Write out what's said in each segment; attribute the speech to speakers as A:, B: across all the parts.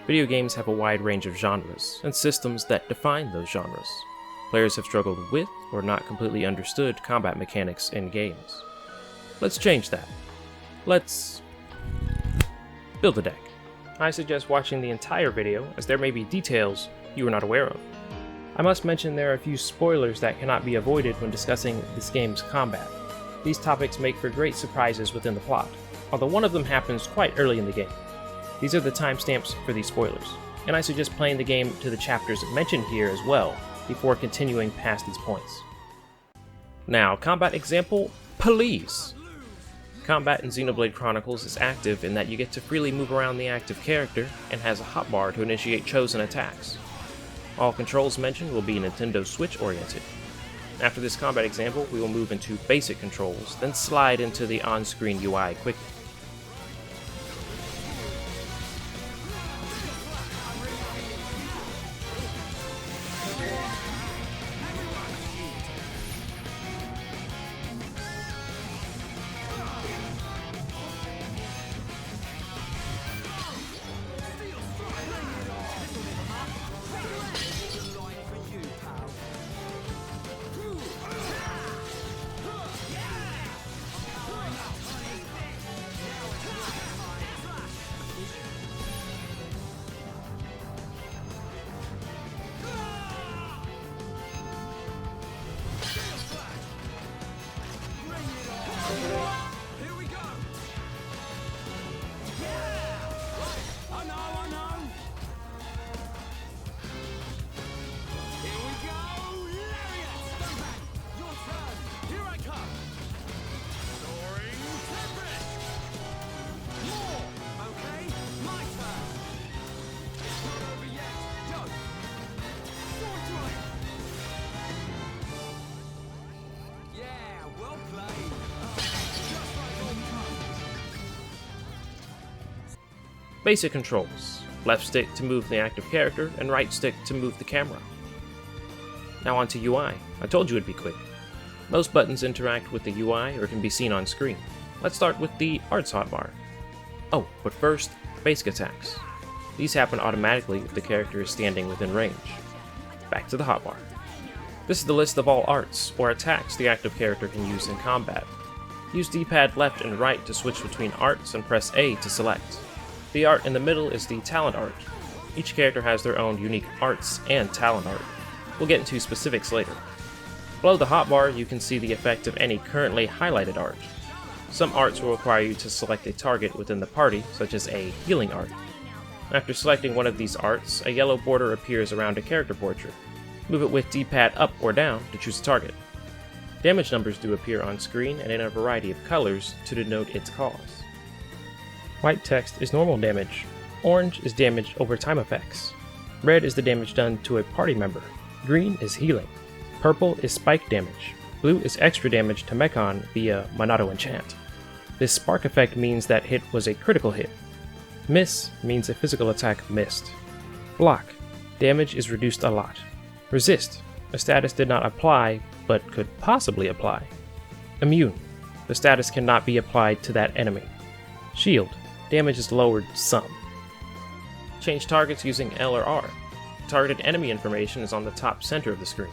A: Video games have a wide range of genres, and systems that define those genres. Players have struggled with, or not completely understood, combat mechanics in games. Let's change that. Let's build a deck. I suggest watching the entire video, as there may be details you are not aware of. I must mention there are a few spoilers that cannot be avoided when discussing this game's combat. These topics make for great surprises within the plot, although one of them happens quite early in the game. These are the timestamps for these spoilers, and I suggest playing the game to the chapters mentioned here as well, before continuing past these points. Now, combat example, please! Combat in Xenoblade Chronicles is active in that you get to freely move around the active character, and has a hotbar to initiate chosen attacks. All controls mentioned will be Nintendo Switch oriented. After this combat example, we will move into basic controls, then slide into the on-screen UI quickly. Basic controls. Left stick to move the active character, and right stick to move the camera. Now onto UI. I told you it'd be quick. Most buttons interact with the UI or can be seen on screen. Let's start with the arts hotbar. Oh, but first, basic attacks. These happen automatically if the character is standing within range. Back to the hotbar. This is the list of all arts, or attacks the active character can use in combat. Use D-pad left and right to switch between arts and press A to select. The art in the middle is the talent art. Each character has their own unique arts and talent art. We'll get into specifics later. Below the hotbar, you can see the effect of any currently highlighted art. Some arts will require you to select a target within the party, such as a healing art. After selecting one of these arts, a yellow border appears around a character portrait. Move it with D-pad up or down to choose a target. Damage numbers do appear on screen and in a variety of colors to denote its cause. White text is normal damage. Orange is damage over time effects. Red is the damage done to a party member. Green is healing. Purple is spike damage. Blue is extra damage to Mechon via Monado enchant. This spark effect means that hit was a critical hit. Miss means a physical attack missed. Block. Damage is reduced a lot. Resist. A status did not apply, but could possibly apply. Immune. The status cannot be applied to that enemy. Shield. Damage is lowered some. Change targets using L or R. Targeted enemy information is on the top center of the screen.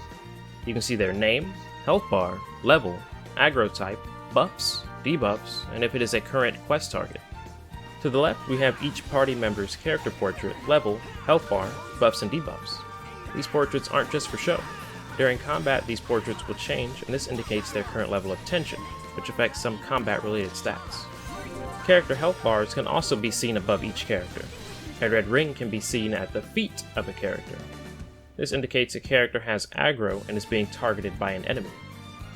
A: You can see their name, health bar, level, aggro type, buffs, debuffs, and if it is a current quest target. To the left, we have each party member's character portrait, level, health bar, buffs, and debuffs. These portraits aren't just for show. During combat, these portraits will change, and this indicates their current level of tension, which affects some combat-related stats. Character health bars can also be seen above each character. A red ring can be seen at the feet of a character. This indicates a character has aggro and is being targeted by an enemy.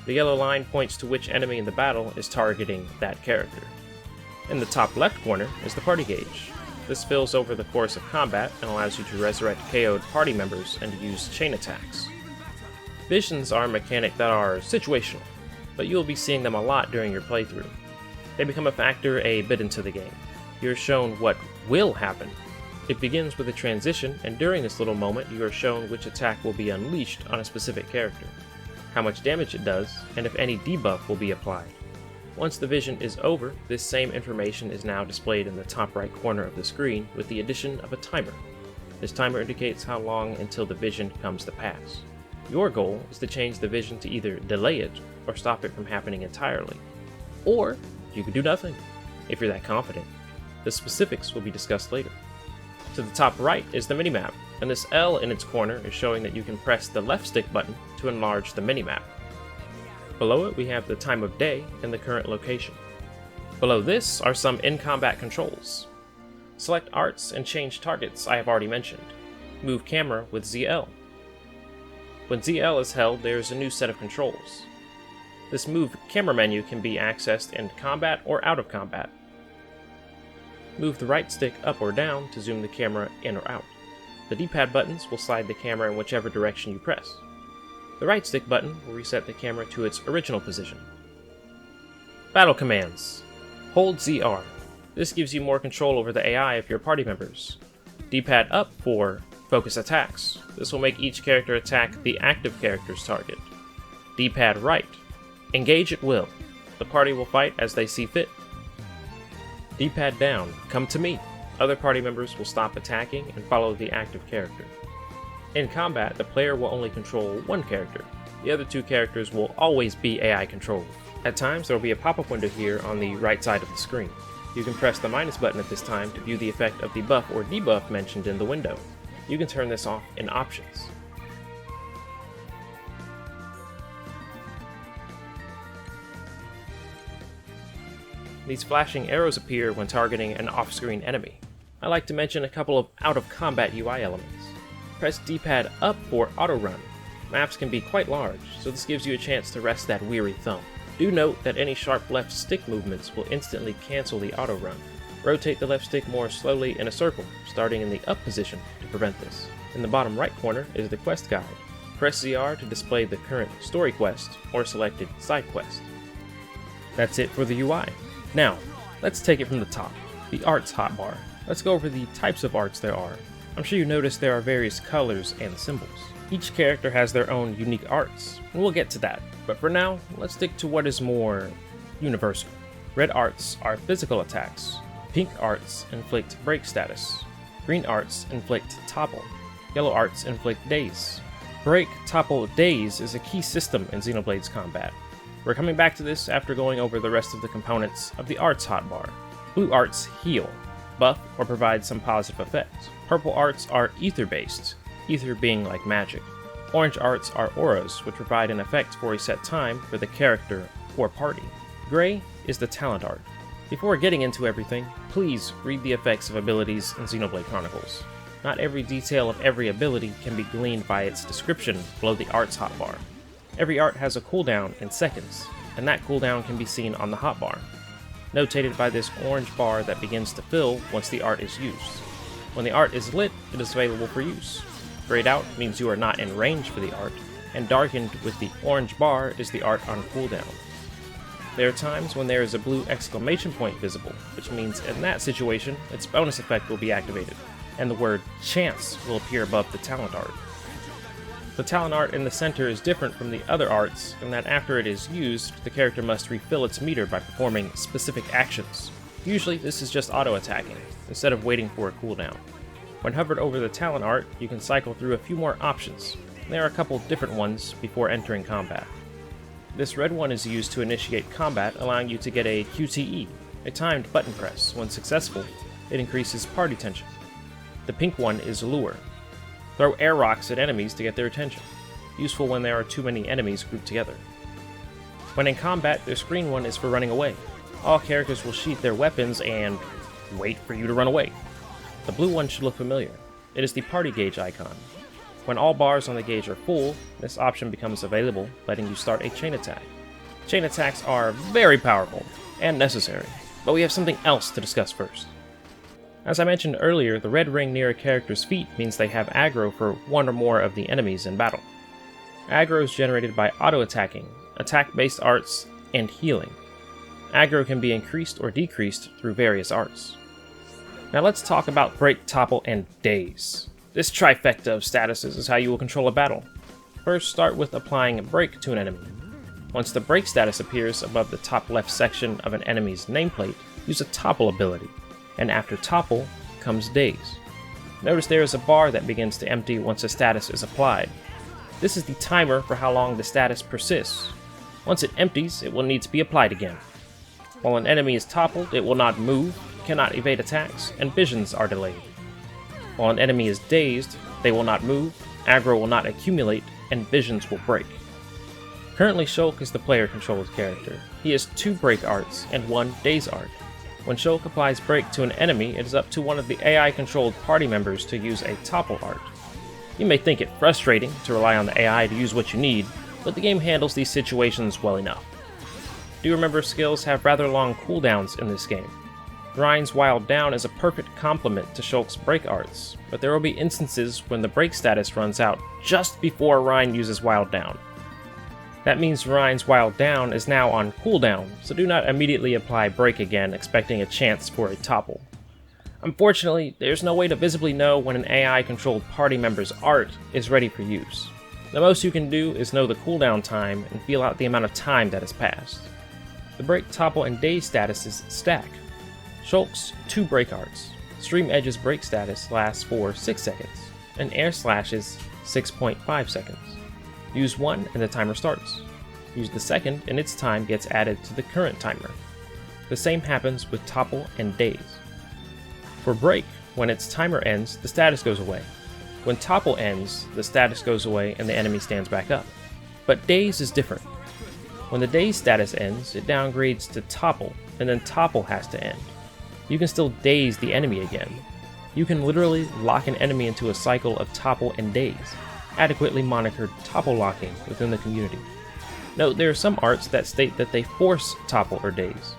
A: The yellow line points to which enemy in the battle is targeting that character. In the top left corner is the party gauge. This fills over the course of combat and allows you to resurrect KO'd party members and to use chain attacks. Visions are a mechanic that are situational, but you will be seeing them a lot during your playthrough. They become a factor a bit into the game. You are shown what will happen. It begins with a transition, and during this little moment you are shown which attack will be unleashed on a specific character, how much damage it does, and if any debuff will be applied. Once the vision is over, this same information is now displayed in the top right corner of the screen with the addition of a timer. This timer indicates how long until the vision comes to pass. Your goal is to change the vision to either delay it or stop it from happening entirely. Or you can do nothing, if you're that confident. The specifics will be discussed later. To the top right is the minimap, and this L in its corner is showing that you can press the left stick button to enlarge the minimap. Below it we have the time of day and the current location. Below this are some in-combat controls. Select arts and change targets I have already mentioned. Move camera with ZL. When ZL is held, there is a new set of controls. This move camera menu can be accessed in combat or out of combat. Move the right stick up or down to zoom the camera in or out. The D-pad buttons will slide the camera in whichever direction you press. The right stick button will reset the camera to its original position. Battle commands. Hold ZR. This gives you more control over the AI of your party members. D-pad up for focus attacks. This will make each character attack the active character's target. D-pad right. Engage at will. The party will fight as they see fit. D-pad down. Come to me. Other party members will stop attacking and follow the active character. In combat, the player will only control one character. The other two characters will always be AI controlled. At times, there will be a pop-up window here on the right side of the screen. You can press the minus button at this time to view the effect of the buff or debuff mentioned in the window. You can turn this off in Options. These flashing arrows appear when targeting an off-screen enemy. I like to mention a couple of out-of-combat UI elements. Press D-pad up for auto run. Maps can be quite large, so this gives you a chance to rest that weary thumb. Do note that any sharp left stick movements will instantly cancel the auto run. Rotate the left stick more slowly in a circle, starting in the up position to prevent this. In the bottom right corner is the quest guide. Press ZR to display the current story quest or selected side quest. That's it for the UI. Now, let's take it from the top. The arts hotbar. Let's go over the types of arts there are. I'm sure you noticed there are various colors and symbols. Each character has their own unique arts, and we'll get to that. But for now, let's stick to what is more universal. Red arts are physical attacks. Pink arts inflict break status. Green arts inflict topple. Yellow arts inflict daze. Break, topple, daze is a key system in Xenoblade's combat. We're coming back to this after going over the rest of the components of the arts hotbar. Blue arts heal, buff, or provide some positive effects. Purple arts are ether-based, ether being like magic. Orange arts are auras, which provide an effect for a set time for the character or party. Gray is the talent art. Before getting into everything, please read the effects of abilities in Xenoblade Chronicles. Not every detail of every ability can be gleaned by its description below the arts hotbar. Every art has a cooldown in seconds, and that cooldown can be seen on the hotbar, notated by this orange bar that begins to fill once the art is used. When the art is lit, it is available for use. Grayed out means you are not in range for the art, and darkened with the orange bar is the art on cooldown. There are times when there is a blue exclamation point visible, which means in that situation, its bonus effect will be activated, and the word chance will appear above the talent art. The talent art in the center is different from the other arts in that after it is used, the character must refill its meter by performing specific actions. Usually this is just auto-attacking, instead of waiting for a cooldown. When hovered over the talent art, you can cycle through a few more options. There are a couple different ones before entering combat. This red one is used to initiate combat, allowing you to get a QTE, a timed button press. When successful, it increases party tension. The pink one is lure. Throw air rocks at enemies to get their attention, useful when there are too many enemies grouped together. When in combat, the green one is for running away. All characters will sheath their weapons and wait for you to run away. The blue one should look familiar. It is the party gauge icon. When all bars on the gauge are full, this option becomes available, letting you start a chain attack. Chain attacks are very powerful and necessary, but we have something else to discuss first. As I mentioned earlier, the red ring near a character's feet means they have aggro for one or more of the enemies in battle. Aggro is generated by auto-attacking, attack-based arts, and healing. Aggro can be increased or decreased through various arts. Now let's talk about Break, Topple, and Daze. This trifecta of statuses is how you will control a battle. First, start with applying Break to an enemy. Once the break status appears above the top left section of an enemy's nameplate, use a Topple ability, and after Topple comes Daze. Notice there is a bar that begins to empty once a status is applied. This is the timer for how long the status persists. Once it empties, it will need to be applied again. While an enemy is toppled, it will not move, cannot evade attacks, and visions are delayed. While an enemy is dazed, they will not move, aggro will not accumulate, and visions will break. Currently, Shulk is the player-controlled character. He has 2 break arts and 1 daze art. When Shulk applies break to an enemy, it is up to one of the AI-controlled party members to use a Topple art. You may think it frustrating to rely on the AI to use what you need, but the game handles these situations well enough. Do remember skills have rather long cooldowns in this game. Ryan's Wild Down is a perfect complement to Shulk's break arts, but there will be instances when the break status runs out just before Ryan uses Wild Down. That means Ryan's Wild Down is now on cooldown, so do not immediately apply break again expecting a chance for a topple. Unfortunately, there's no way to visibly know when an AI-controlled party member's art is ready for use. The most you can do is know the cooldown time and feel out the amount of time that has passed. The break, topple, and daze statuses stack. Shulk's 2 break arts. Stream Edge's break status lasts for 6 seconds, and Air Slash's 6.5 seconds. Use one and the timer starts. Use the second and its time gets added to the current timer. The same happens with Topple and Daze. For break, when its timer ends, the status goes away. When Topple ends, the status goes away and the enemy stands back up. But Daze is different. When the Daze status ends, it downgrades to Topple, and then Topple has to end. You can still daze the enemy again. You can literally lock an enemy into a cycle of Topple and Daze, adequately monikered Topple locking within the community. Note there are some arts that state that they force Topple or Daze.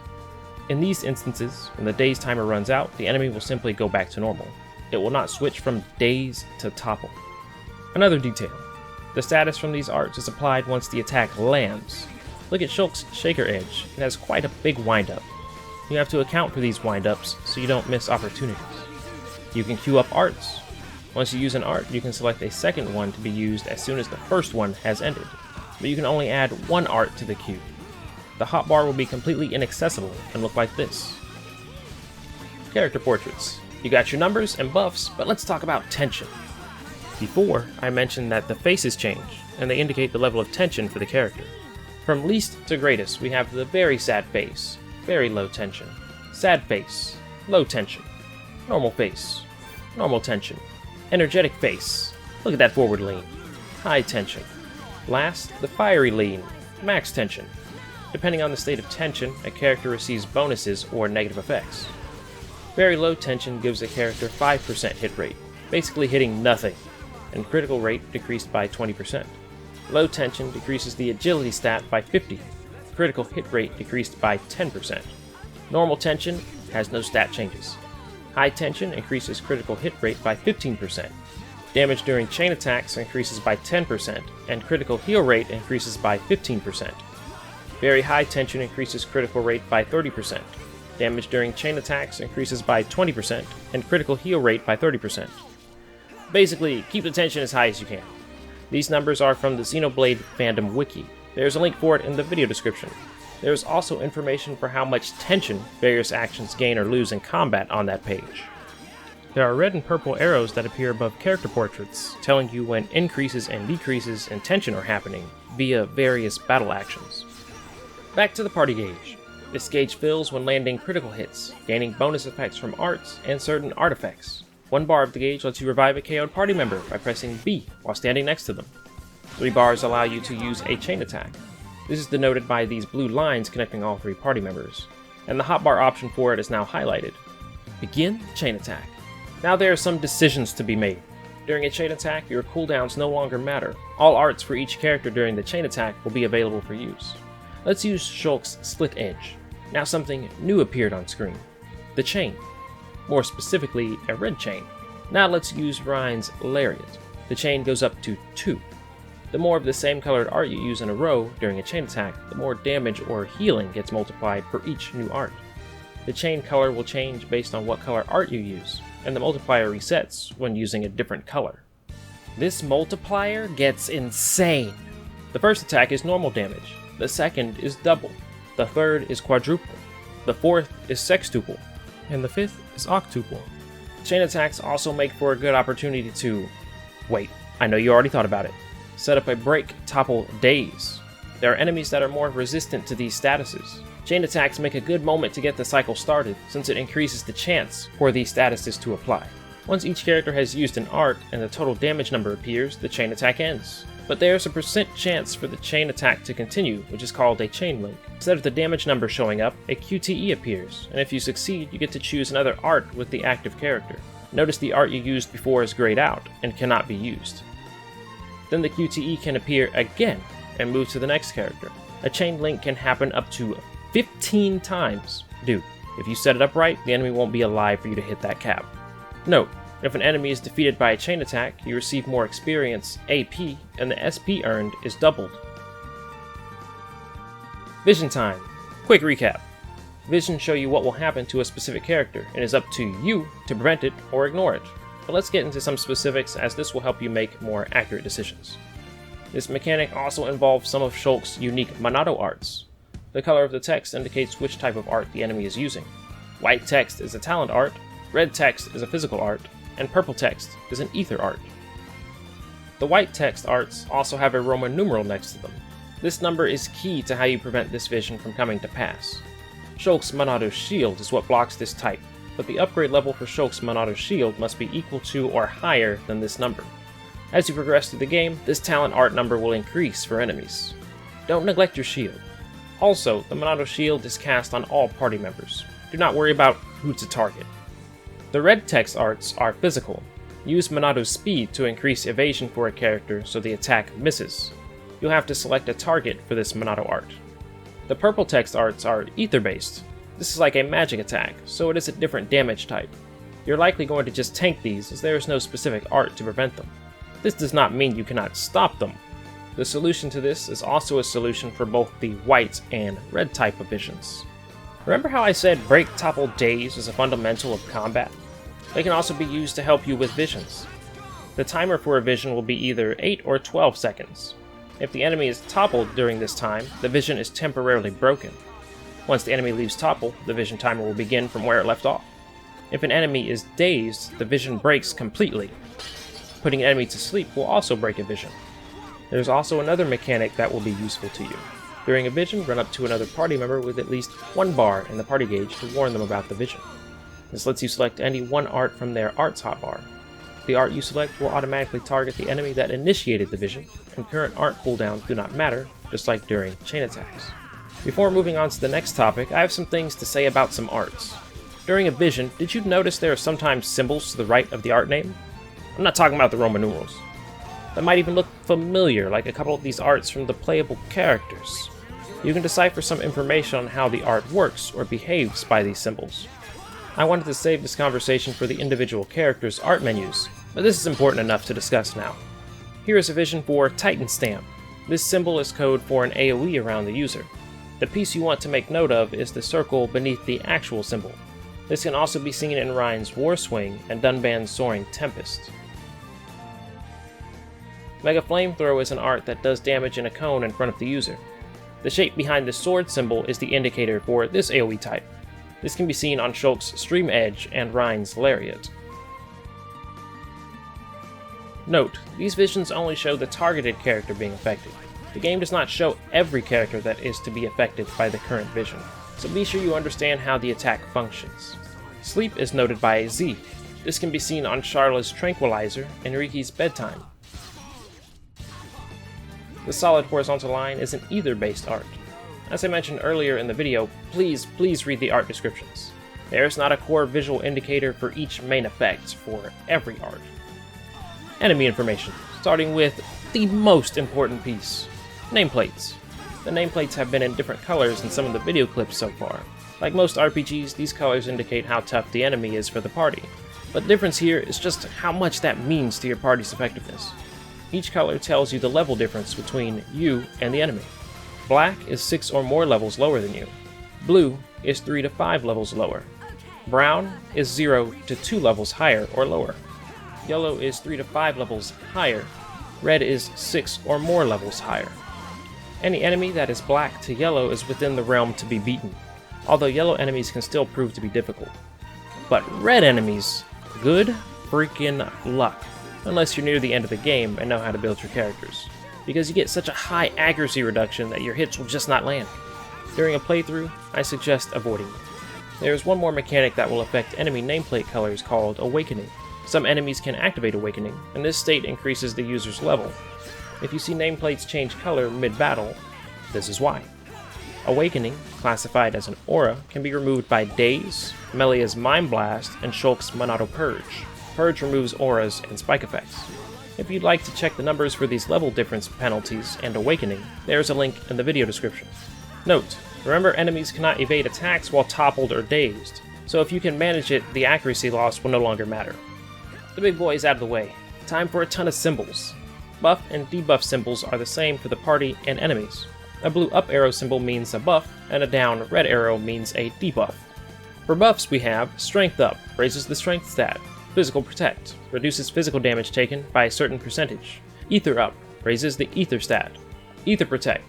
A: In these instances, when the Daze timer runs out, the enemy will simply go back to normal. It will not switch from Daze to Topple. Another detail, the status from these arts is applied once the attack lands. Look at Shulk's Shaker Edge, it has quite a big windup. You have to account for these windups so you don't miss opportunities. You can queue up arts. Once you use an art, you can select a second one to be used as soon as the first one has ended, but you can only add 1 art to the queue. The hotbar will be completely inaccessible and look like this. Character portraits. You got your numbers and buffs, but let's talk about tension. Before, I mentioned that the faces change, and they indicate the level of tension for the character. From least to greatest, we have the very sad face, very low tension, sad face, low tension, normal face, normal tension, energetic face, look at that forward lean, high tension. Last, the fiery lean, max tension. Depending on the state of tension, a character receives bonuses or negative effects. Very low tension gives a character 5% hit rate, basically hitting nothing, and critical rate decreased by 20%. Low tension decreases the agility stat by 50%, critical hit rate decreased by 10%. Normal tension has no stat changes. High tension increases critical hit rate by 15%. Damage during chain attacks increases by 10%, and critical heal rate increases by 15%. Very high tension increases critical rate by 30%. Damage during chain attacks increases by 20%, and critical heal rate by 30%. Basically, keep the tension as high as you can. These numbers are from the Xenoblade fandom wiki. There's a link for it in the video description. There is also information for how much tension various actions gain or lose in combat on that page. There are red and purple arrows that appear above character portraits, telling you when increases and decreases in tension are happening via various battle actions. Back to the party gauge. This gauge fills when landing critical hits, gaining bonus effects from arts and certain artifacts. 1 bar of the gauge lets you revive a KO'd party member by pressing B while standing next to them. 3 bars allow you to use a chain attack. This is denoted by these blue lines connecting all 3 party members, and the hotbar option for it is now highlighted. Begin chain attack. Now there are some decisions to be made. During a chain attack, your cooldowns no longer matter. All arts for each character during the chain attack will be available for use. Let's use Shulk's Split Edge. Now something new appeared on screen. The chain. More specifically, a red chain. Now let's use Ryan's Lariat. The chain goes up to 2. The more of the same colored art you use in a row during a chain attack, the more damage or healing gets multiplied for each new art. The chain color will change based on what color art you use, and the multiplier resets when using a different color. This multiplier gets insane. The first attack is normal damage. The second is double. The third is quadruple. The fourth is sextuple. And the fifth is octuple. Chain attacks also make for a good opportunity to... Wait, I know you already thought about it. Set up a break, topple, daze. There are enemies that are more resistant to these statuses. Chain attacks make a good moment to get the cycle started, since it increases the chance for these statuses to apply. Once each character has used an art and the total damage number appears, the chain attack ends. But there's a % chance for the chain attack to continue, which is called a chain link. Instead of the damage number showing up, a QTE appears, and if you succeed, you get to choose another art with the active character. Notice the art you used before is grayed out, and cannot be used. Then the QTE can appear again, and move to the next character. A chain link can happen up to 15 times. Dude, if you set it up right, the enemy won't be alive for you to hit that cap. Note, if an enemy is defeated by a chain attack, you receive more experience, AP, and the SP earned is doubled. Vision time. Quick recap. Visions show you what will happen to a specific character, and it is up to you to prevent it or ignore it. But let's get into some specifics, as this will help you make more accurate decisions. This mechanic also involves some of Shulk's unique Monado arts. The color of the text indicates which type of art the enemy is using. White text is a talent art, red text is a physical art, and purple text is an ether art. The white text arts also have a Roman numeral next to them. This number is key to how you prevent this vision from coming to pass. Shulk's Monado shield is what blocks this type, but the upgrade level for Shulk's Monado shield must be equal to or higher than this number. As you progress through the game, this talent art number will increase for enemies. Don't neglect your shield. Also, the Monado shield is cast on all party members. Do not worry about who to target. The red text arts are physical. Use Monado's speed to increase evasion for a character so the attack misses. You'll have to select a target for this Monado art. The purple text arts are ether-based. This is like a magic attack, so it is a different damage type. You're likely going to just tank these, as there is no specific art to prevent them. This does not mean you cannot stop them. The solution to this is also a solution for both the white and red type of visions. Remember how I said break, topple, daze is a fundamental of combat? They can also be used to help you with visions. The timer for a vision will be either 8 or 12 seconds. If the enemy is toppled during this time, the vision is temporarily broken. Once the enemy leaves topple, the vision timer will begin from where it left off. If an enemy is dazed, the vision breaks completely. Putting an enemy to sleep will also break a vision. There's also another mechanic that will be useful to you. During a vision, run up to another party member with at least 1 bar in the party gauge to warn them about the vision. This lets you select any one art from their art's hotbar. The art you select will automatically target the enemy that initiated the vision, and current art cooldowns do not matter, just like during chain attacks. Before moving on to the next topic, I have some things to say about some arts. During a vision, did you notice there are sometimes symbols to the right of the art name? I'm not talking about the Roman numerals. That might even look familiar, like a couple of these arts from the playable characters. You can decipher some information on how the art works or behaves by these symbols. I wanted to save this conversation for the individual characters' art menus, but this is important enough to discuss now. Here is a vision for Titan Stamp. This symbol is code for an AoE around the user. The piece you want to make note of is the circle beneath the actual symbol. This can also be seen in Ryan's War Swing and Dunban's Soaring Tempest. Mega Flamethrow is an art that does damage in a cone in front of the user. The shape behind the sword symbol is the indicator for this AoE type. This can be seen on Shulk's Stream Edge and Ryan's Lariat. Note, these visions only show the targeted character being affected. The game does not show every character that is to be affected by the current vision, so be sure you understand how the attack functions. Sleep is noted by a Z. This can be seen on Charla's Tranquilizer and Riki's Bedtime. The solid horizontal line is an ether-based art. As I mentioned earlier in the video, please read the art descriptions. There is not a core visual indicator for each main effect for every art. Enemy information, starting with the most important piece, nameplates. The nameplates have been in different colors in some of the video clips so far. Like most RPGs, these colors indicate how tough the enemy is for the party, but the difference here is just how much that means to your party's effectiveness. Each color tells you the level difference between you and the enemy. Black is 6 or more levels lower than you. Blue is 3 to 5 levels lower. Brown is 0 to 2 levels higher or lower. Yellow is 3 to 5 levels higher. Red is 6 or more levels higher. Any enemy that is black to yellow is within the realm to be beaten, although yellow enemies can still prove to be difficult. But red enemies, good freaking luck, unless you're near the end of the game and know how to build your characters, because you get such a high accuracy reduction that your hits will just not land. During a playthrough, I suggest avoiding it. There is one more mechanic that will affect enemy nameplate colors called Awakening. Some enemies can activate Awakening, and this state increases the user's level. If you see nameplates change color mid-battle, this is why. Awakening, classified as an aura, can be removed by Daze, Melia's Mind Blast, and Shulk's Monado Purge. Purge removes auras and spike effects. If you'd like to check the numbers for these level difference penalties and Awakening, there's a link in the video description. Note, remember enemies cannot evade attacks while toppled or dazed, so if you can manage it, the accuracy loss will no longer matter. The big boy is out of the way. Time for a ton of symbols. Buff and debuff symbols are the same for the party and enemies. A blue up arrow symbol means a buff, and a down red arrow means a debuff. For buffs we have Strength Up, raises the strength stat. Physical Protect, reduces physical damage taken by a certain percentage. Ether Up, raises the ether stat. Ether Protect,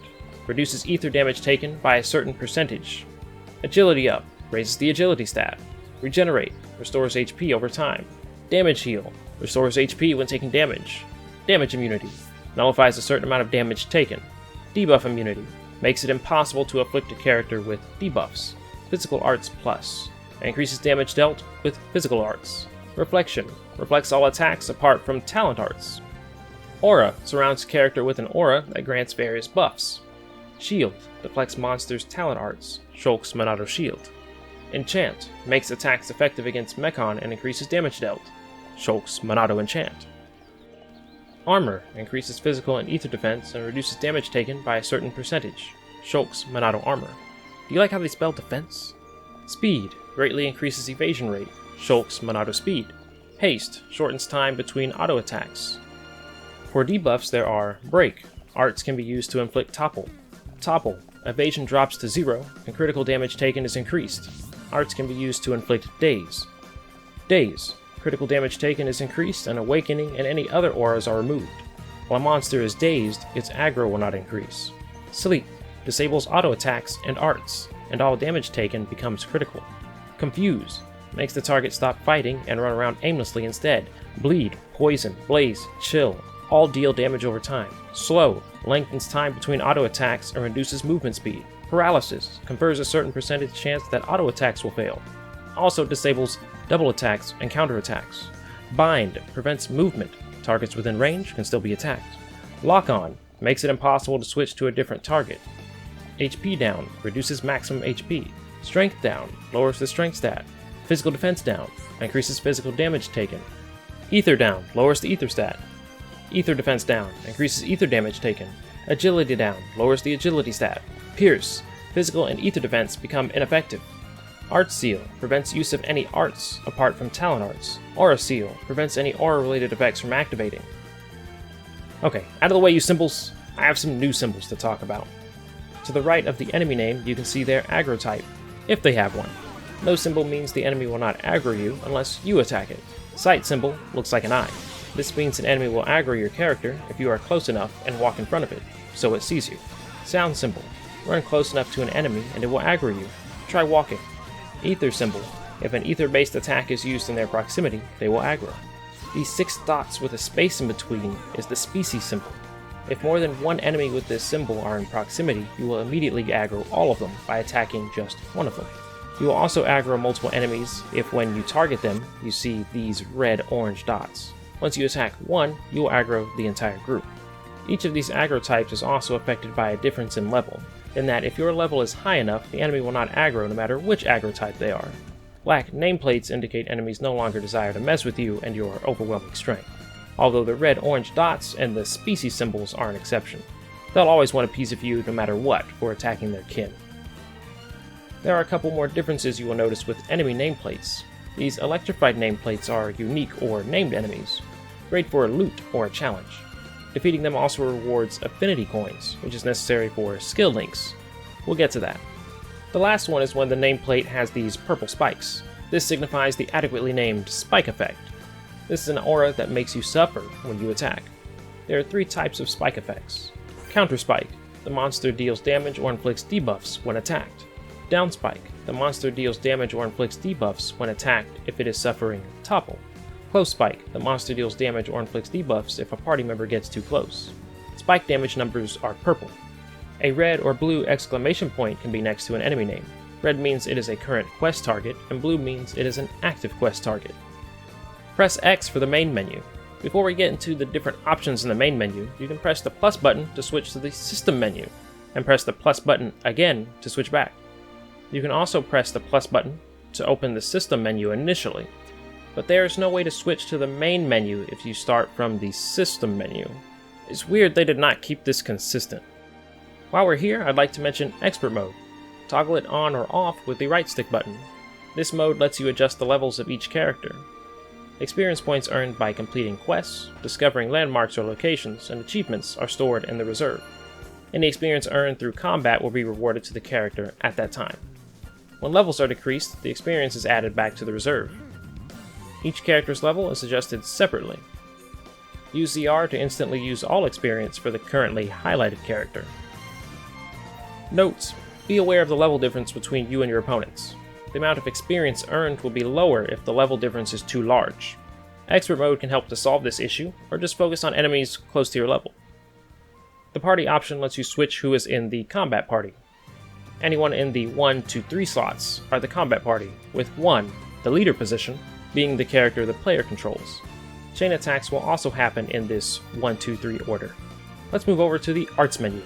A: reduces ether damage taken by a certain percentage. Agility Up, raises the agility stat. Regenerate, restores HP over time. Damage Heal, restores HP when taking damage. Damage Immunity, nullifies a certain amount of damage taken. Debuff Immunity, makes it impossible to afflict a character with debuffs. Physical Arts Plus, increases damage dealt with physical arts. Reflection, reflects all attacks apart from talent arts. Aura, surrounds a character with an aura that grants various buffs. Shield, deflects monsters' talent arts, Shulk's Monado Shield. Enchant, makes attacks effective against Mechon and increases damage dealt, Shulk's Monado Enchant. Armor, increases physical and ether defense and reduces damage taken by a certain percentage, Shulk's Monado Armor. Do you like how they spell defense? Speed, greatly increases evasion rate, Shulk's Monado Speed. Haste, shortens time between auto attacks. For debuffs there are Break, arts can be used to inflict Topple. Topple, evasion drops to 0 and critical damage taken is increased. Arts can be used to inflict Daze. Daze, critical damage taken is increased and Awakening and any other auras are removed. While a monster is dazed, its aggro will not increase. Sleep, disables auto attacks and arts, and all damage taken becomes critical. Confuse, makes the target stop fighting and run around aimlessly instead. Bleed, Poison, Blaze, Chill, all deal damage over time. Slow, lengthens time between auto attacks and reduces movement speed. Paralysis, confers a certain percentage chance that auto attacks will fail. Also disables double attacks and counterattacks. Bind, prevents movement. Targets within range can still be attacked. Lock On, makes it impossible to switch to a different target. HP Down, reduces maximum HP. Strength Down, lowers the strength stat. Physical Defense Down, increases physical damage taken. Ether Down, lowers the ether stat. Ether Defense Down, increases ether damage taken. Agility Down, lowers the agility stat. Pierce, physical and ether defense become ineffective. Art Seal, prevents use of any arts apart from talent arts. Aura Seal, prevents any aura-related effects from activating. Okay, out of the way you symbols, I have some new symbols to talk about. To the right of the enemy name, you can see their aggro type, if they have one. No symbol means the enemy will not aggro you unless you attack it. Sight symbol looks like an eye. This means an enemy will aggro your character if you are close enough and walk in front of it, so it sees you. Sound symbol, run close enough to an enemy and it will aggro you. Try walking. Ether symbol, if an ether-based attack is used in their proximity, they will aggro. These 6 dots with a space in between is the species symbol. If more than one enemy with this symbol are in proximity, you will immediately aggro all of them by attacking just one of them. You will also aggro multiple enemies if when you target them, you see these red-orange dots. Once you attack one, you will aggro the entire group. Each of these aggro types is also affected by a difference in level, in that if your level is high enough, the enemy will not aggro no matter which aggro type they are. Black nameplates indicate enemies no longer desire to mess with you and your overwhelming strength, although the red-orange dots and the species symbols are an exception. They'll always want a piece of you no matter what for attacking their kin. There are a couple more differences you will notice with enemy nameplates. These electrified nameplates are unique or named enemies, great for a loot or a challenge. Defeating them also rewards Affinity coins, which is necessary for skill links. We'll get to that. The last one is when the nameplate has these purple spikes. This signifies the adequately named Spike Effect. This is an aura that makes you suffer when you attack. There are 3 types of spike effects. Counter Spike. the monster deals damage or inflicts debuffs when attacked. Down spike, the monster deals damage or inflicts debuffs when attacked if it is suffering Topple. Close spike, the monster deals damage or inflicts debuffs if a party member gets too close. Spike damage numbers are purple. A red or blue exclamation point can be next to an enemy name. Red means it is a current quest target, and blue means it is an active quest target. Press X for the main menu. Before we get into the different options in the main menu, you can press the plus button to switch to the system menu, and press the plus button again to switch back. You can also press the plus button to open the system menu initially, but there is no way to switch to the main menu if you start from the system menu. It's weird they did not keep this consistent. While we're here, I'd like to mention Expert Mode. Toggle it on or off with the right stick button. This mode lets you adjust the levels of each character. Experience points earned by completing quests, discovering landmarks or locations, and achievements are stored in the reserve. Any experience earned through combat will be rewarded to the character at that time. When levels are decreased, the experience is added back to the reserve. Each character's level is adjusted separately. Use ZR to instantly use all experience for the currently highlighted character. Notes: be aware of the level difference between you and your opponents. The amount of experience earned will be lower if the level difference is too large. Expert Mode can help to solve this issue, or just focus on enemies close to your level. The party option lets you switch who is in the combat party. Anyone in the 1, 2, 3 slots are the combat party, with 1, the leader position, being the character the player controls. Chain attacks will also happen in this 1, 2, 3 order. Let's move over to the Arts menu.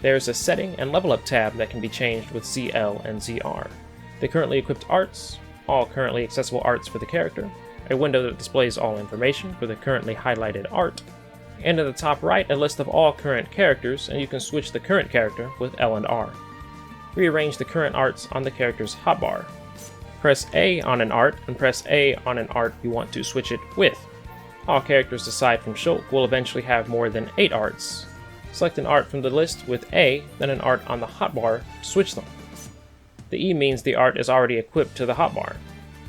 A: There is a Setting and Level Up tab that can be changed with ZL and ZR. The currently equipped arts, all currently accessible arts for the character, a window that displays all information for the currently highlighted art, and in the top right a list of all current characters, and you can switch the current character with L and R. Rearrange the current arts on the character's hotbar. Press A on an art, and press A on an art you want to switch it with. All characters aside from Shulk will eventually have more than 8 arts. Select an art from the list with A, then an art on the hotbar to switch them. The E means the art is already equipped to the hotbar.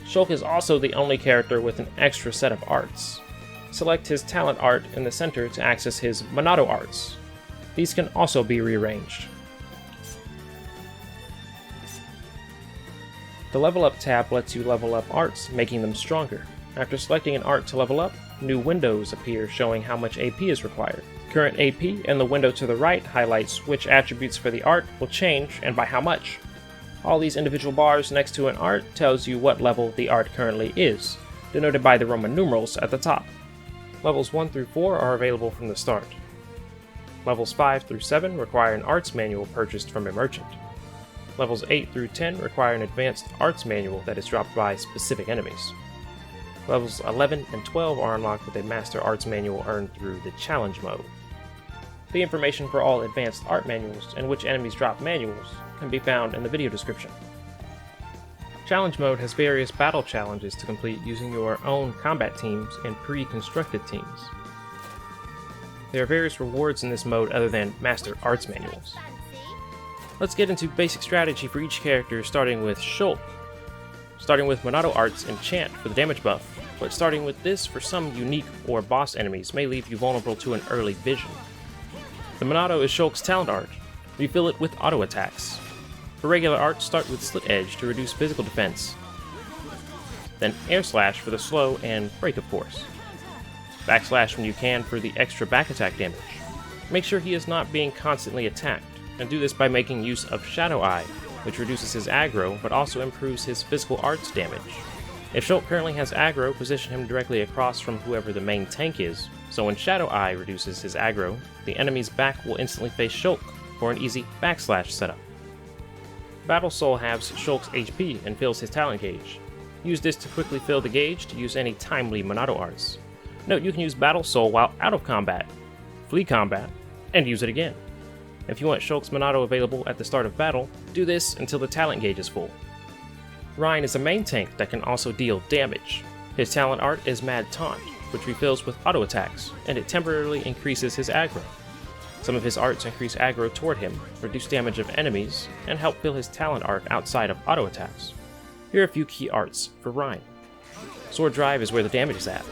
A: Shulk is also the only character with an extra set of arts. Select his talent art in the center to access his Monado arts. These can also be rearranged. The Level Up tab lets you level up arts, making them stronger. After selecting an art to level up, new windows appear showing how much AP is required. Current AP in the window to the right highlights which attributes for the art will change and by how much. All these individual bars next to an art tells you what level the art currently is, denoted by the Roman numerals at the top. Levels 1 through 4 are available from the start. Levels 5 through 7 require an arts manual purchased from a merchant. Levels 8 through 10 require an advanced arts manual that is dropped by specific enemies. Levels 11 and 12 are unlocked with a master arts manual earned through the challenge mode. The information for all advanced art manuals and which enemies drop manuals can be found in the video description. Challenge mode has various battle challenges to complete using your own combat teams and pre-constructed teams. There are various rewards in this mode other than master arts manuals. Let's get into basic strategy for each character, starting with Shulk. Starting with Monado Arts Enchant for the damage buff, but starting with this for some unique or boss enemies may leave you vulnerable to an early vision. The Monado is Shulk's talent art. Refill it with auto attacks. For regular art, start with Slit Edge to reduce physical defense. Then Air Slash for the slow and break of course. Backslash when you can for the extra back attack damage. Make sure he is not being constantly attacked, and do this by making use of Shadow Eye, which reduces his aggro but also improves his physical arts damage. If Shulk currently has aggro, position him directly across from whoever the main tank is, so when Shadow Eye reduces his aggro, the enemy's back will instantly face Shulk for an easy backslash setup. Battle Soul halves Shulk's HP and fills his talent gauge. Use this to quickly fill the gauge to use any timely Monado arts. Note you can use Battle Soul while out of combat, flee combat, and use it again. If you want Shulk's Monado available at the start of battle, do this until the talent gauge is full. Ryan is a main tank that can also deal damage. His talent art is Mad Taunt, which refills with auto attacks, and it temporarily increases his aggro. Some of his arts increase aggro toward him, reduce damage of enemies, and help fill his talent art outside of auto attacks. Here are a few key arts for Ryan. Sword Drive is where the damage is at.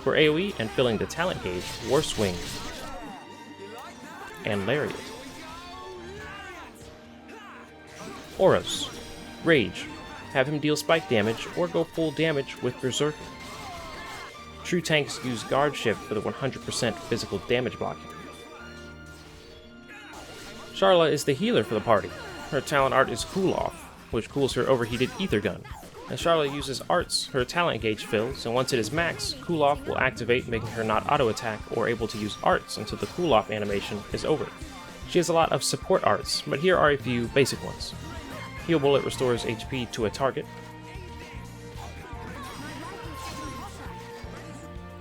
A: For AoE and filling the talent gauge, War Swing. and Lariat. Auras. Rage. Have him deal spike damage or go full damage with Berserker. True tanks use Guard Shift for the 100% physical damage blocking. Sharla is the healer for the party. Her talent art is Cool Off, which cools her overheated ether gun. As Sharla uses arts, her talent gauge fills, and once it is max, Cool Off will activate, making her not auto-attack or able to use arts until the Cool Off animation is over. She has a lot of support arts, but here are a few basic ones. Heal Bullet restores HP to a target.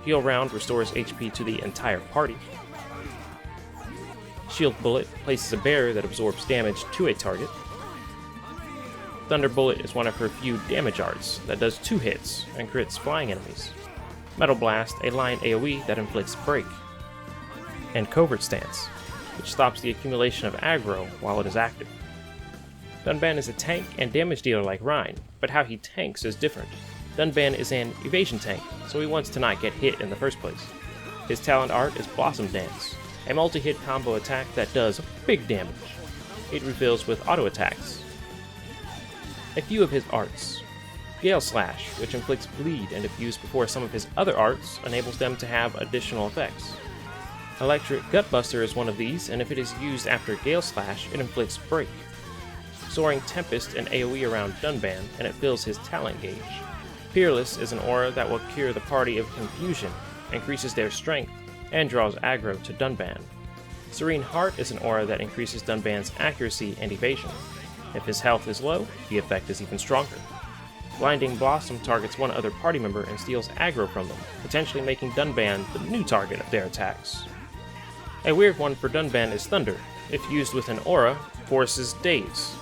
A: Heal Round restores HP to the entire party. Shield Bullet places a barrier that absorbs damage to a target. Thunder Bullet is one of her few damage arts that does 2 hits and crits flying enemies. Metal Blast, a line AoE that inflicts break. And Covert Stance, which stops the accumulation of aggro while it is active. Dunban is a tank and damage dealer like Rhine, but how he tanks is different. Dunban is an evasion tank, so he wants to not get hit in the first place. His talent art is Blossom Dance, a multi-hit combo attack that does big damage. It refills with auto attacks. A few of his arts. Gale Slash, which inflicts bleed, and if used before some of his other arts, enables them to have additional effects. Electric Gutbuster is one of these, and if it is used after Gale Slash, it inflicts break. Soaring Tempest an AoE around Dunban, and it fills his talent gauge. Peerless is an aura that will cure the party of confusion, increases their strength, and draws aggro to Dunban. Serene Heart is an aura that increases Dunban's accuracy and evasion. If his health is low, the effect is even stronger. Blinding Blossom targets one other party member and steals aggro from them, potentially making Dunban the new target of their attacks. A weird one for Dunban is Thunder. If used with an aura, forces Daze.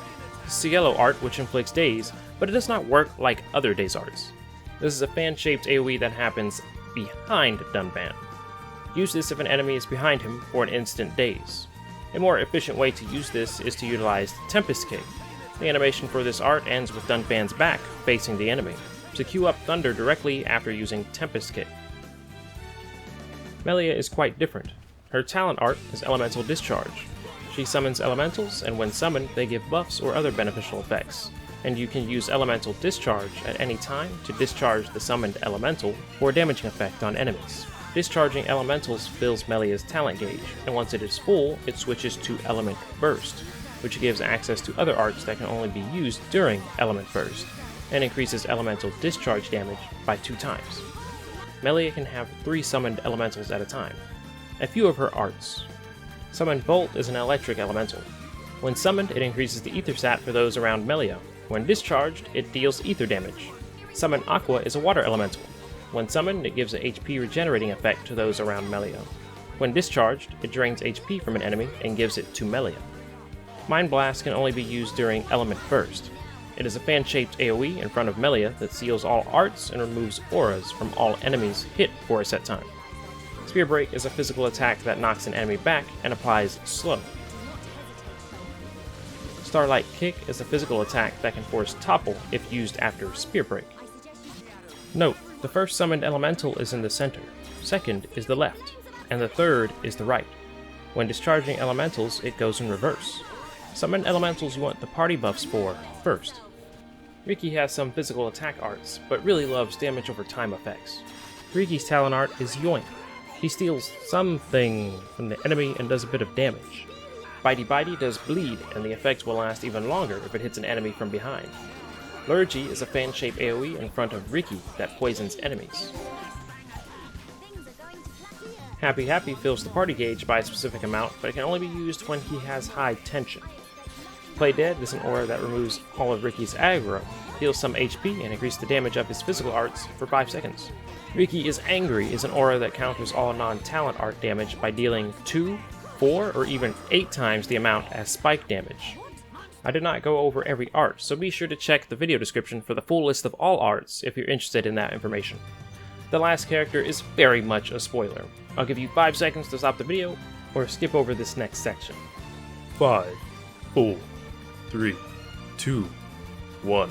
A: Cielo art which inflicts Daze, but it does not work like other Daze arts. This is a fan-shaped AoE that happens behind Dunban. Use this if an enemy is behind him for an instant Daze. A more efficient way to use this is to utilize Tempest Kick. The animation for this art ends with Dunban's back facing the enemy, to queue up Thunder directly after using Tempest Kick. Melia is quite different. Her talent art is Elemental Discharge. She summons elementals, and when summoned, they give buffs or other beneficial effects, and you can use Elemental Discharge at any time to discharge the summoned elemental for a damaging effect on enemies. Discharging elementals fills Melia's talent gauge, and once it is full, it switches to Element Burst, which gives access to other arts that can only be used during Element Burst, and increases elemental discharge damage by 2 times. Melia can have 3 summoned elementals at a time. A few of her arts. Summon Bolt is an electric elemental. When summoned, it increases the ether stat for those around Melia. When discharged, it deals ether damage. Summon Aqua is a water elemental. When summoned, it gives a HP regenerating effect to those around Melia. When discharged, it drains HP from an enemy and gives it to Melia. Mind Blast can only be used during Element Burst. It is a fan-shaped AoE in front of Melia that seals all arts and removes auras from all enemies hit for a set time. Spear Break is a physical attack that knocks an enemy back and applies slow. Starlight Kick is a physical attack that can force Topple if used after Spear Break. Note, the first summoned elemental is in the center, second is the left, and the third is the right. When discharging elementals, it goes in reverse. Summon elementals you want the party buffs for first. Riki has some physical attack arts, but really loves damage over time effects. Riki's talent art is Yoink. He steals something from the enemy and does a bit of damage. Bitey Bitey does bleed, and the effect will last even longer if it hits an enemy from behind. Lurgy is a fan-shaped AoE in front of Riki that poisons enemies. Happy Happy fills the party gauge by a specific amount, but it can only be used when he has high tension. Play Dead is an aura that removes all of Riki's aggro, heals some HP, and increases the damage of his physical arts for 5 seconds. Riki is Angry is an aura that counters all non-talent art damage by dealing 2, 4, or even 8 times the amount as spike damage. I did not go over every art, so be sure to check the video description for the full list of all arts if you're interested in that information. The last character is very much a spoiler. I'll give you 5 seconds to stop the video, or skip over this next section.
B: 5, 4, 3, 2, 1.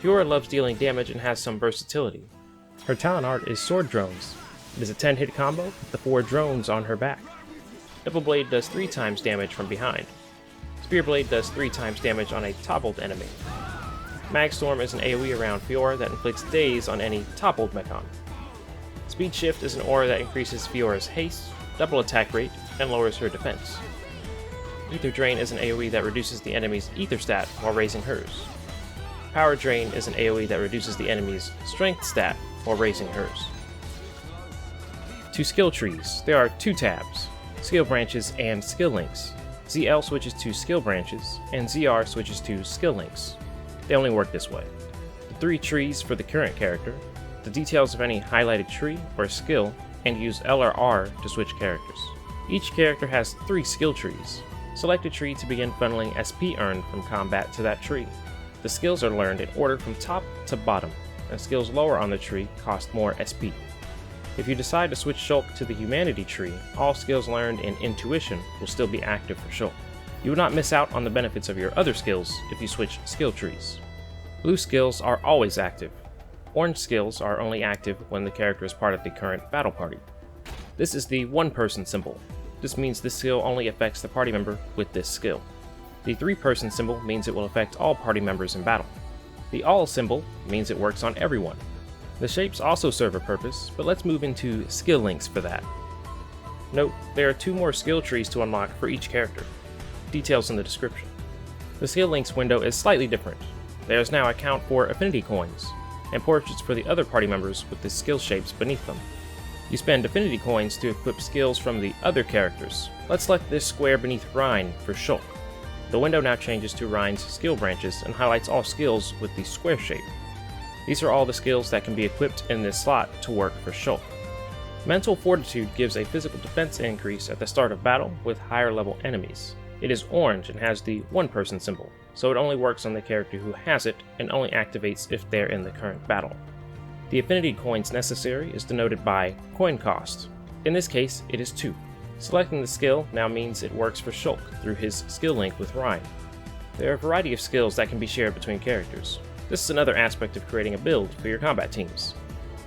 A: Fiora loves dealing damage and has some versatility. Her talent art is Sword Drones. It is a 10-hit combo with the 4 drones on her back. Double Blade does 3 times damage from behind. Spear Blade does 3 times damage on a toppled enemy. Magstorm is an AoE around Fiora that inflicts Daze on any toppled mechon. Speed Shift is an aura that increases Fiora's haste, double attack rate, and lowers her defense. Ether Drain is an AoE that reduces the enemy's ether stat while raising hers. Power Drain is an AoE that reduces the enemy's strength stat while raising hers. To skill trees, there are 2 tabs, skill branches and skill links. ZL switches to skill branches, and ZR switches to skill links. They only work this way. The 3 trees for the current character, the details of any highlighted tree or skill, and use L or R to switch characters. Each character has 3 skill trees. Select a tree to begin funneling SP earned from combat to that tree. The skills are learned in order from top to bottom, and skills lower on the tree cost more SP. If you decide to switch Shulk to the Humanity tree, all skills learned in Intuition will still be active for Shulk. You will not miss out on the benefits of your other skills if you switch skill trees. Blue skills are always active. Orange skills are only active when the character is part of the current battle party. This is the 1-person symbol. This means this skill only affects the party member with this skill. The 3-person symbol means it will affect all party members in battle. The all symbol means it works on everyone. The shapes also serve a purpose, but let's move into skill links for that. Note, there are 2 more skill trees to unlock for each character. Details in the description. The skill links window is slightly different. There is now a count for Affinity coins, and portraits for the other party members with the skill shapes beneath them. You spend Affinity coins to equip skills from the other characters. Let's select this square beneath Rhine for Shulk. The window now changes to Rhine's skill branches and highlights all skills with the square shape. These are all the skills that can be equipped in this slot to work for Shulk. Mental Fortitude gives a physical defense increase at the start of battle with higher level enemies. It is orange and has the 1-person symbol, so it only works on the character who has it and only activates if they're in the current battle. The Affinity coins necessary is denoted by coin cost. In this case, it is 2. Selecting the skill now means it works for Shulk through his skill link with Rhine. There are a variety of skills that can be shared between characters. This is another aspect of creating a build for your combat teams.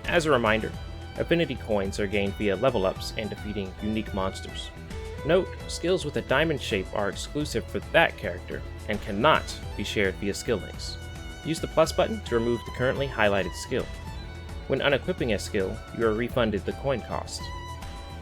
A: As a reminder, Affinity coins are gained via level ups and defeating unique monsters. Note, skills with a diamond shape are exclusive for that character and cannot be shared via skill links. Use the plus button to remove the currently highlighted skill. When unequipping a skill, you are refunded the coin cost.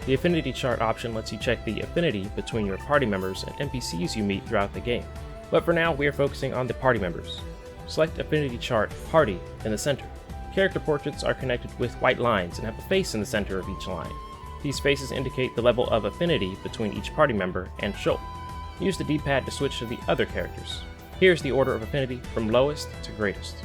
A: The Affinity chart option lets you check the affinity between your party members and NPCs you meet throughout the game. But for now, we are focusing on the party members. Select Affinity chart Party in the center. Character portraits are connected with white lines and have a face in the center of each line. These faces indicate the level of affinity between each party member and Shulk. Use the D-pad to switch to the other characters. Here's the order of affinity from lowest to greatest.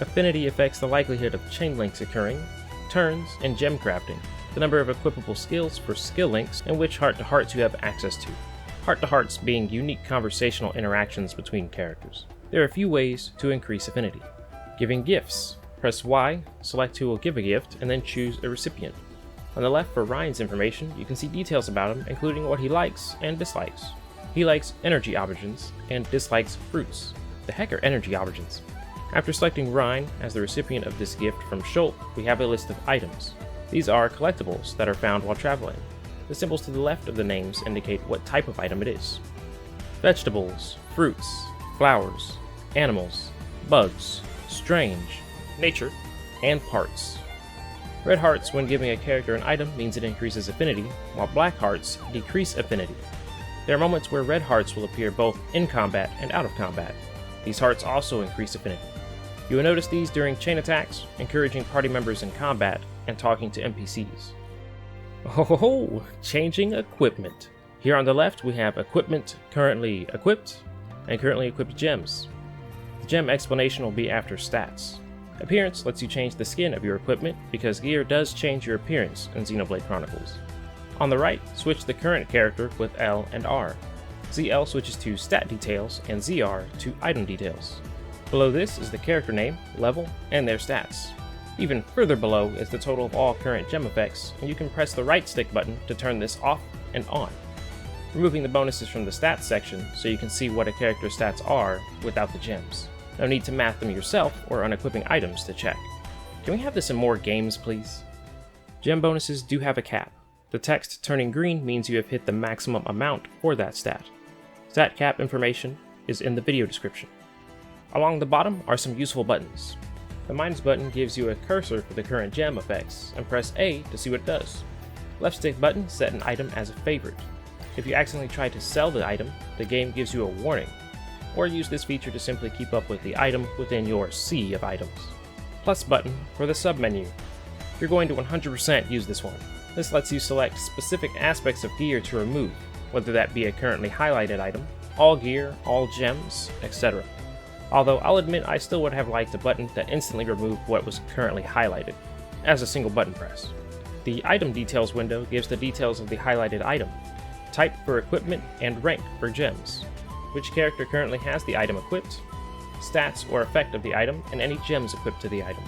A: Affinity affects the likelihood of chain links occurring, turns, and gem crafting, the number of equipable skills for skill links, and which heart-to-hearts you have access to. Heart-to-hearts being unique conversational interactions between characters. There are a few ways to increase affinity. Giving gifts. Press Y, select who will give a gift, and then choose a recipient. On the left for Ryan's information, you can see details about him, including what he likes and dislikes. He likes energy aubergines and dislikes fruits. The heck are energy aubergines? After selecting Ryan as the recipient of this gift from Shulk, we have a list of items. These are collectibles that are found while traveling. The symbols to the left of the names indicate what type of item it is. Vegetables, fruits, flowers, animals, bugs, strange, nature, and parts. Red hearts when giving a character an item means it increases affinity, while black hearts decrease affinity. There are moments where red hearts will appear both in combat and out of combat. These hearts also increase affinity. You will notice these during chain attacks, encouraging party members in combat, and talking to NPCs. Oh, changing equipment. Here on the left we have equipment currently equipped, and currently equipped gems. The gem explanation will be after stats. Appearance lets you change the skin of your equipment because gear does change your appearance in Xenoblade Chronicles. On the right, switch the current character with L and R. ZL switches to stat details and ZR to item details. Below this is the character name, level, and their stats. Even further below is the total of all current gem effects, and you can press the right stick button to turn this off and on, removing the bonuses from the stats section so you can see what a character's stats are without the gems. No need to math them yourself or unequipping items to check. Can we have this in more games, please? Gem bonuses do have a cap. The text turning green means you have hit the maximum amount for that stat. Stat cap information is in the video description. Along the bottom are some useful buttons. The minus button gives you a cursor for the current gem effects, and press A to see what it does. Left stick button set an item as a favorite. If you accidentally try to sell the item, the game gives you a warning, or use this feature to simply keep up with the item within your sea of items. Plus button for the sub-menu. You're going to 100% use this one. This lets you select specific aspects of gear to remove, whether that be a currently highlighted item, all gear, all gems, etc. Although I'll admit I still would have liked a button that instantly removed what was currently highlighted, as a single button press. The item details window gives the details of the highlighted item, type for equipment, and rank for gems, which character currently has the item equipped, stats or effect of the item, and any gems equipped to the item.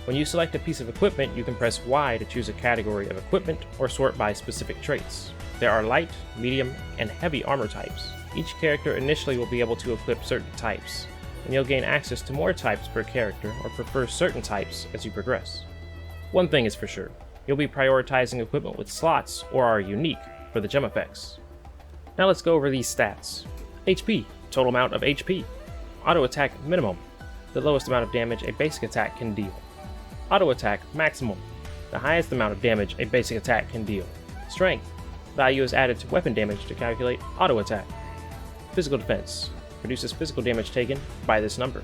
A: When you select a piece of equipment, you can press Y to choose a category of equipment or sort by specific traits. There are light, medium, and heavy armor types. Each character initially will be able to equip certain types, and you'll gain access to more types per character or prefer certain types as you progress. One thing is for sure, you'll be prioritizing equipment with slots or are unique for the gem effects. Now let's go over these stats. HP, total amount of HP. Auto attack minimum, the lowest amount of damage a basic attack can deal. Auto attack maximum, the highest amount of damage a basic attack can deal. Strength, value is added to weapon damage to calculate auto attack. Physical defense, reduces physical damage taken by this number.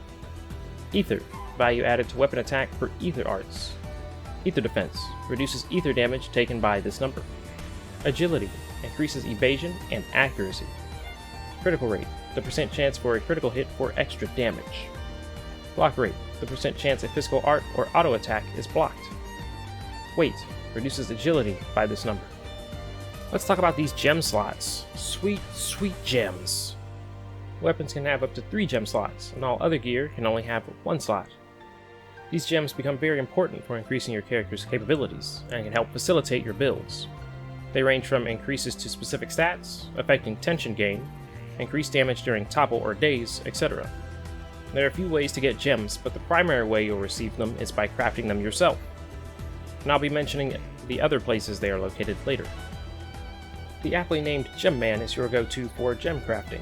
A: Ether, value added to weapon attack for ether arts. Ether defense, reduces ether damage taken by this number. Agility, increases evasion and accuracy. Critical rate, the percent chance for a critical hit for extra damage. Block rate, the percent chance a physical art or auto attack is blocked. Weight, reduces agility by this number. Let's talk about these gem slots. Sweet, sweet gems. Weapons can have up to 3 gem slots, and all other gear can only have 1 slot. These gems become very important for increasing your character's capabilities, and can help facilitate your builds. They range from increases to specific stats, affecting tension gain, increased damage during Topple or Daze, etc. There are a few ways to get gems, but the primary way you'll receive them is by crafting them yourself, and I'll be mentioning the other places they are located later. The aptly named Gem Man is your go-to for gem crafting.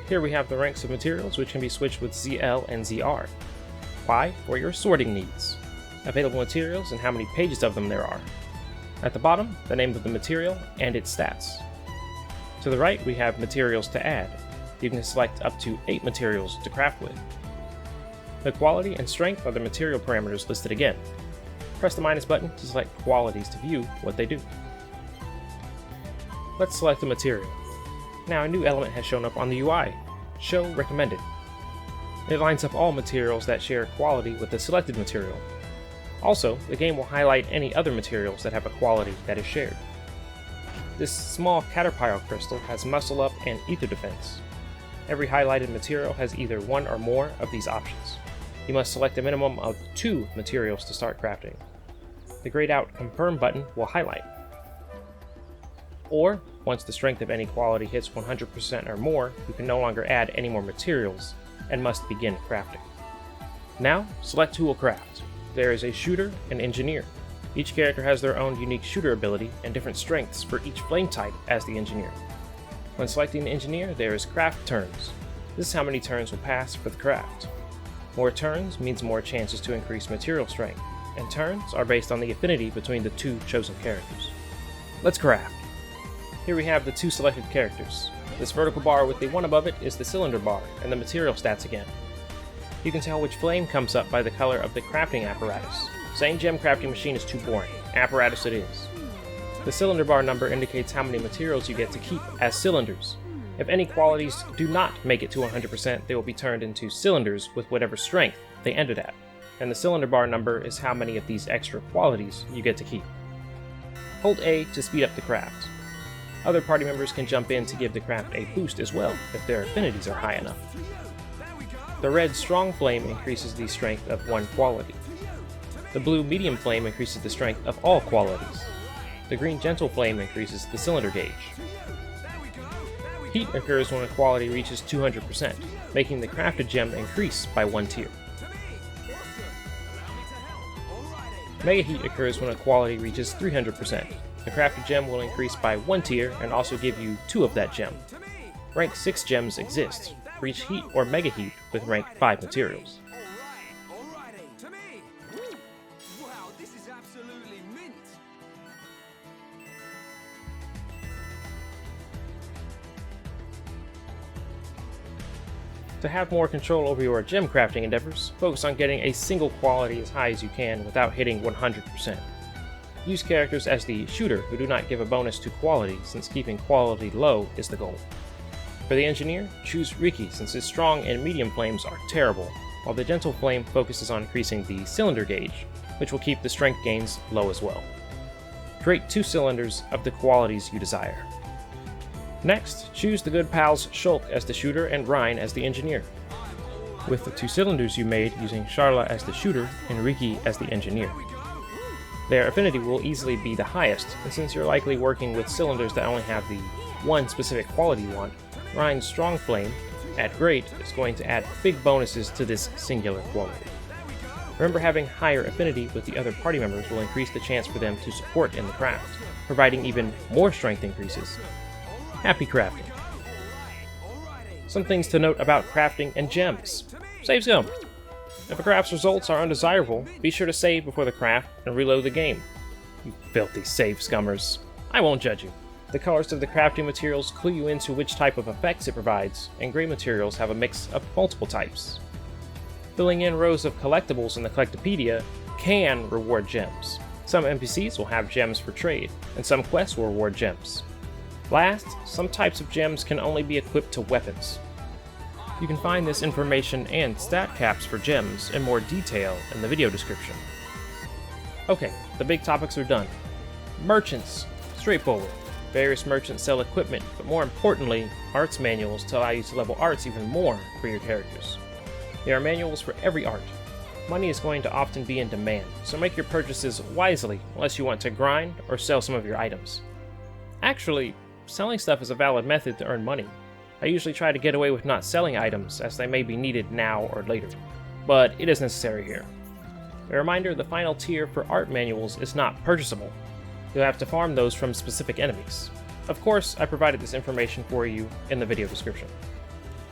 A: Here we have the ranks of materials, which can be switched with ZL and ZR. Y for your sorting needs, available materials and how many pages of them there are. At the bottom, the name of the material and its stats. To the right, we have materials to add. You can select up to 8 materials to craft with. The quality and strength are the material parameters listed again. Press the minus button to select qualities to view what they do. Let's select the material. Now a new element has shown up on the UI, Show Recommended. It lines up all materials that share quality with the selected material. Also, the game will highlight any other materials that have a quality that is shared. This small caterpillar crystal has muscle up and ether defense. Every highlighted material has either 1 or more of these options. You must select a minimum of 2 materials to start crafting. The grayed out confirm button will highlight. Or, once the strength of any quality hits 100% or more, you can no longer add any more materials and must begin crafting. Now, select who will craft. There is a shooter and engineer. Each character has their own unique shooter ability and different strengths for each flame type as the engineer. When selecting the engineer, there is craft turns. This is how many turns will pass for the craft. More turns means more chances to increase material strength, and turns are based on the affinity between the 2 chosen characters. Let's craft. Here we have the 2 selected characters. This vertical bar with the 1 above it is the cylinder bar, and the material stats again. You can tell which flame comes up by the color of the crafting apparatus. Saying gem crafting machine is too boring. Apparatus it is. The cylinder bar number indicates how many materials you get to keep as cylinders. If any qualities do not make it to 100%, they will be turned into cylinders with whatever strength they ended at. And the cylinder bar number is how many of these extra qualities you get to keep. Hold A to speed up the craft. Other party members can jump in to give the craft a boost as well, if their affinities are high enough. The red strong flame increases the strength of 1 quality. The blue medium flame increases the strength of all qualities. The green gentle flame increases the cylinder gauge. Heat occurs when a quality reaches 200%, making the crafted gem increase by 1 tier. Mega Heat occurs when a quality reaches 300%. The crafted gem will increase by 1 tier and also give you 2 of that gem. Rank 6 gems exist. Reach Heat or Mega Heat with rank 5 materials. To have more control over your gem crafting endeavors, focus on getting a single quality as high as you can without hitting 100%. Use characters as the shooter who do not give a bonus to quality, since keeping quality low is the goal. For the engineer, choose Riki since his strong and medium flames are terrible, while the gentle flame focuses on increasing the cylinder gauge, which will keep the strength gains low as well. Create 2 cylinders of the qualities you desire. Next, choose the good pals Shulk as the shooter and Rhine as the engineer. With the 2 cylinders you made using Sharla as the shooter and Riki as the engineer. Their affinity will easily be the highest, and since you're likely working with cylinders that only have the one specific quality you want, Rhine's strong flame, at great, is going to add big bonuses to this singular quality. Remember, having higher affinity with the other party members will increase the chance for them to support in the craft, providing even more strength increases. Happy crafting. Some things to note about crafting and gems. Save scum. If a craft's results are undesirable, be sure to save before the craft and reload the game. You filthy save scummers. I won't judge you. The colors of the crafting materials clue you into which type of effects it provides, and gray materials have a mix of multiple types. Filling in rows of collectibles in the Collectopaedia can reward gems. Some NPCs will have gems for trade, and some quests will reward gems. Last, some types of gems can only be equipped to weapons. You can find this information and stat caps for gems in more detail in the video description. Okay, the big topics are done. Merchants. Straightforward. Various merchants sell equipment, but more importantly, arts manuals to allow you to level arts even more for your characters. There are manuals for every art. Money is going to often be in demand, so make your purchases wisely unless you want to grind or sell some of your items. Actually, selling stuff is a valid method to earn money. I usually try to get away with not selling items as they may be needed now or later, but it is necessary here. A reminder, the final tier for art manuals is not purchasable. You'll have to farm those from specific enemies. Of course, I provided this information for you in the video description.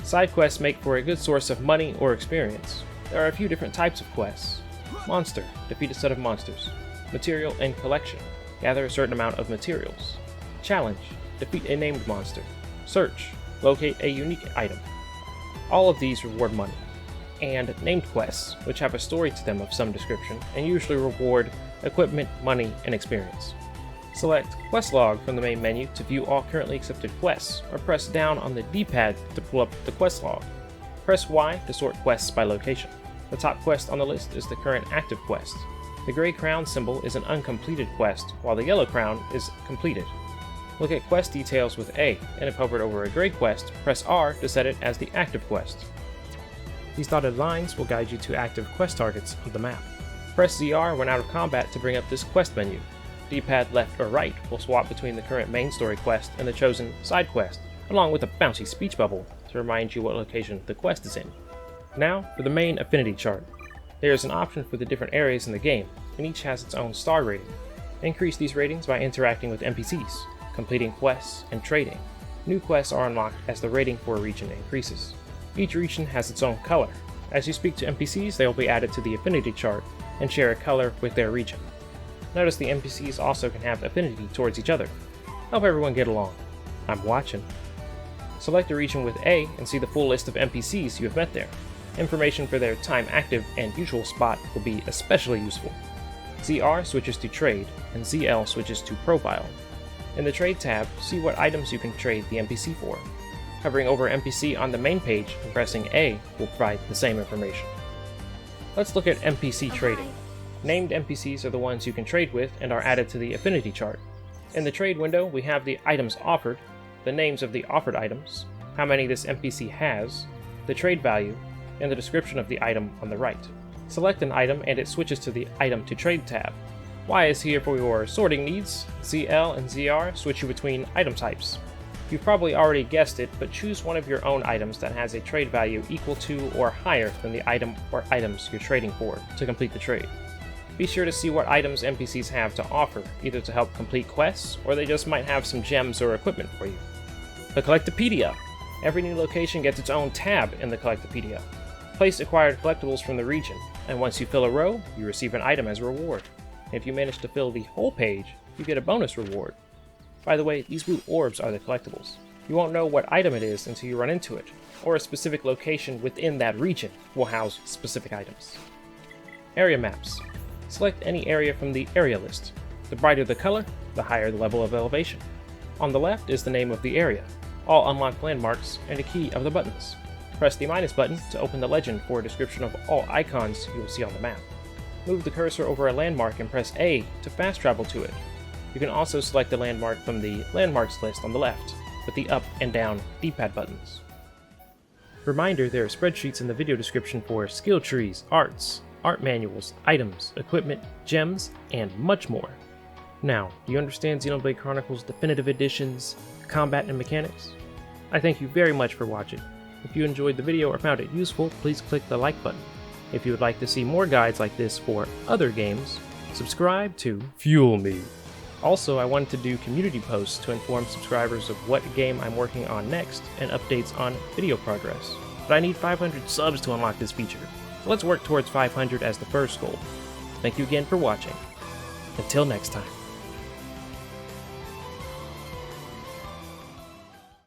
A: Side quests make for a good source of money or experience. There are a few different types of quests. Monster, defeat a set of monsters. Material and collection, gather a certain amount of materials. Challenge, defeat a named monster. Search, locate a unique item. All of these reward money. And named quests, which have a story to them of some description, and usually reward equipment, money, and experience. Select Quest Log from the main menu to view all currently accepted quests, or press down on the D-pad to pull up the quest log. Press Y to sort quests by location. The top quest on the list is the current active quest. The gray crown symbol is an uncompleted quest, while the yellow crown is completed. Look at quest details with A, and if hovered over a gray quest, press R to set it as the active quest. These dotted lines will guide you to active quest targets on the map. Press ZR when out of combat to bring up this quest menu. D-pad left or right will swap between the current main story quest and the chosen side quest, along with a bouncy speech bubble to remind you what location the quest is in. Now for the main affinity chart. There is an option for the different areas in the game, and each has its own star rating. Increase these ratings by interacting with NPCs, completing quests, and trading. New quests are unlocked as the rating for a region increases. Each region has its own color. As you speak to NPCs, they will be added to the affinity chart and share a color with their region. Notice the NPCs also can have affinity towards each other. Help everyone get along. I'm watching. Select a region with A and see the full list of NPCs you have met there. Information for their time active and usual spot will be especially useful. ZR switches to trade, and ZL switches to profile. In the trade tab, see what items you can trade the NPC for. Hovering over NPC on the main page and pressing A will provide the same information. Let's look at NPC trading. Named NPCs are the ones you can trade with and are added to the affinity chart. In the trade window, we have the items offered, the names of the offered items, how many this NPC has, the trade value, and the description of the item on the right. Select an item and it switches to the Item to Trade tab. Y is here for your sorting needs. ZL and ZR switch you between item types. You've probably already guessed it, but choose one of your own items that has a trade value equal to or higher than the item or items you're trading for to complete the trade. Be sure to see what items NPCs have to offer, either to help complete quests, or they just might have some gems or equipment for you. The Collectopaedia. Every new location gets its own tab in the Collectopaedia. Place acquired collectibles from the region, and once you fill a row, you receive an item as a reward. If you manage to fill the whole page, you get a bonus reward. By the way, these blue orbs are the collectibles. You won't know what item it is until you run into it, or a specific location within that region will house specific items. Area maps. Select any area from the area list. The brighter the color, the higher the level of elevation. On the left is the name of the area, all unlocked landmarks, and a key of the buttons. Press the minus button to open the legend for a description of all icons you will see on the map. Move the cursor over a landmark and press A to fast travel to it. You can also select a landmark from the landmarks list on the left, with the up and down D-pad buttons. Reminder, there are spreadsheets in the video description for skill trees, arts, art manuals, items, equipment, gems, and much more. Now, do you understand Xenoblade Chronicles Definitive Edition's combat and mechanics? I thank you very much for watching. If you enjoyed the video or found it useful, please click the like button. If you would like to see more guides like this for other games, subscribe to
B: Fuel me.
A: Also, I wanted to do community posts to inform subscribers of what game I'm working on next and updates on video progress. But I need 500 subs to unlock this feature, so let's work towards 500 as the first goal. Thank you again for watching. Until next time.